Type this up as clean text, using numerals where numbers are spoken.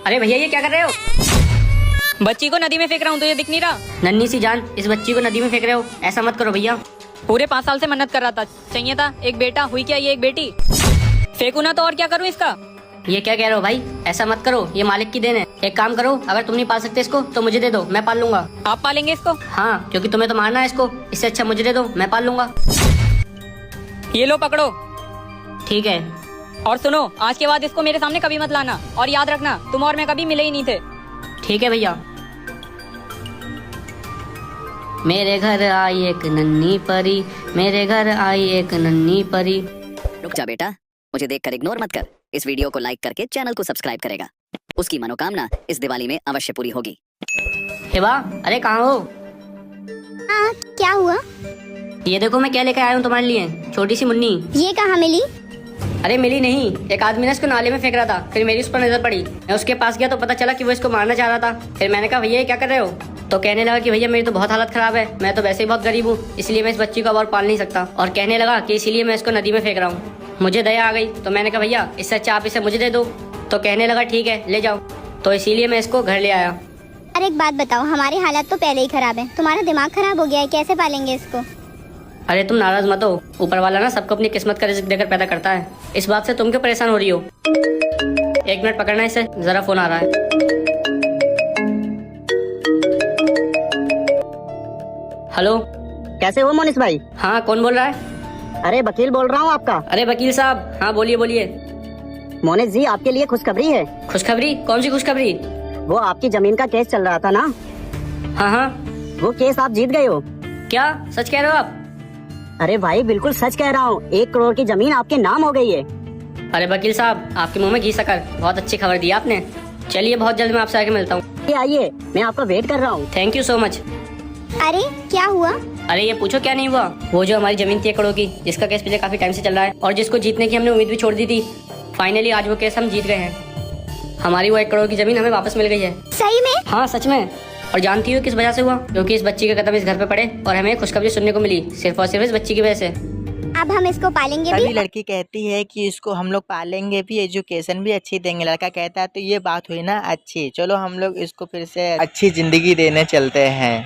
अरे भैया ये क्या कर रहे हो? बच्ची को नदी में फेंक रहा हूँ, तुझे दिख नहीं रहा? नन्ही सी जान, इस बच्ची को नदी में फेंक रहे हो, ऐसा मत करो भैया। पूरे 5 साल से मन्नत कर रहा था, चाहिए था एक बेटा, हुई क्या ये एक बेटी। फेंकू ना तो और क्या करूँ इसका? ये क्या कह रहे हो भाई, ऐसा मत करो, ये मालिक की देन है। एक काम करो, अगर तुम नहीं पाल सकते इसको तो मुझे दे दो, मैं पाल लूंगा। आप पालेंगे इसको? हाँ, क्योंकि तुम्हें तो मारना है इसको, इससे अच्छा मुझे दे दो, मैं पाल लूंगा। ये लो पकड़ो। ठीक है। और सुनो, आज के बाद इसको मेरे सामने कभी मत लाना, और याद रखना तुम और मैं कभी मिले ही नहीं थे। ठीक है भैया। मेरे घर आई एक नन्ही परी, मेरे घर आई एक नन्ही परी। रुक जा बेटा, मुझे देखकर इग्नोर मत कर। इस वीडियो को लाइक करके चैनल को सब्सक्राइब करेगा। उसकी मनोकामना इस दिवाली में अवश्य पूरी होगी। हिबा, अरे कहाँ हो? हाँ, क्या हुआ? ये देखो मैं क्या लेकर आया हूँ तुम्हारे लिए, छोटी सी मुन्नी। ये कहाँ मिली? अरे मिली नहीं, एक आदमी ने इसको नाले में फेंक रहा था, फिर मेरी उस पर नजर पड़ी। मैं उसके पास गया तो पता चला कि वो इसको मारना चाह रहा था। फिर मैंने कहा भैया ये क्या कर रहे हो? तो कहने लगा कि भैया मेरी तो बहुत हालत खराब है, मैं तो वैसे ही बहुत गरीब हूँ, इसलिए मैं इस बच्ची को अब और पाल नहीं सकता। और कहने लगा कि इसीलिए मैं इसको नदी में फेंक रहा हूँ। मुझे दया आ गई तो मैंने कहा भैया इससे अच्छा आप इसे मुझे दे दो। तो कहने लगा ठीक है ले जाओ, तो इसीलिए मैं इसको घर ले आया। अरे एक बात बताओ, हमारी हालत तो पहले ही खराब है, तुम्हारा दिमाग खराब हो गया है, कैसे पालेंगे इसको? अरे तुम नाराज मत हो, ऊपर वाला ना सबको अपनी किस्मत का रिज़्क देकर पैदा करता है, इस बात से तुम क्यों परेशान हो रही हो? 1 मिनट पकड़ना इसे, जरा फोन आ रहा है। हेलो। कैसे हो मोनिस भाई? हाँ कौन बोल रहा है? अरे वकील बोल रहा हूँ आपका। अरे वकील साहब, हाँ बोलिए बोलिए। मोनिस जी आपके लिए खुशखबरी है। खुशखबरी? कौन सी खुशखबरी? वो आपकी जमीन का केस चल रहा था ना, हाँ हाँ। वो केस आप जीत गए हो। क्या सच कह रहे हो आप? अरे भाई बिल्कुल सच कह रहा हूँ, 1 करोड़ की जमीन आपके नाम हो गई है। अरे वकील साहब, आपके मुंह में घी शक्कर, बहुत अच्छी खबर दी आपने। चलिए बहुत जल्द मैं आपसे आके मिलता हूँ। आइए, मैं आपका वेट कर रहा हूँ। Thank you so much. अरे क्या हुआ? अरे ये पूछो क्या नहीं हुआ। वो जो हमारी जमीन थी 1 करोड़ की, जिसका केस पिछले काफी टाइम से चल रहा है और जिसको जीतने की हमने उम्मीद भी छोड़ दी थी, फाइनली आज वो केस हम जीत गए हैं। हमारी वो 1 करोड़ की जमीन हमें वापस मिल गई है। सही में? हाँ सच में। और जानती हो किस वजह से हुआ? क्योंकि इस बच्ची के कदम इस घर पे पड़े और हमें खुशखबरी सुनने को मिली, सिर्फ और सिर्फ इस बच्ची की वजह से। अब हम इसको पालेंगे तभी भी? लड़की कहती है कि इसको हम लोग पालेंगे भी, एजुकेशन भी अच्छी देंगे। लड़का कहता है तो ये बात हुई ना अच्छी, चलो हम लोग इसको फिर से अच्छी जिंदगी देने चलते हैं।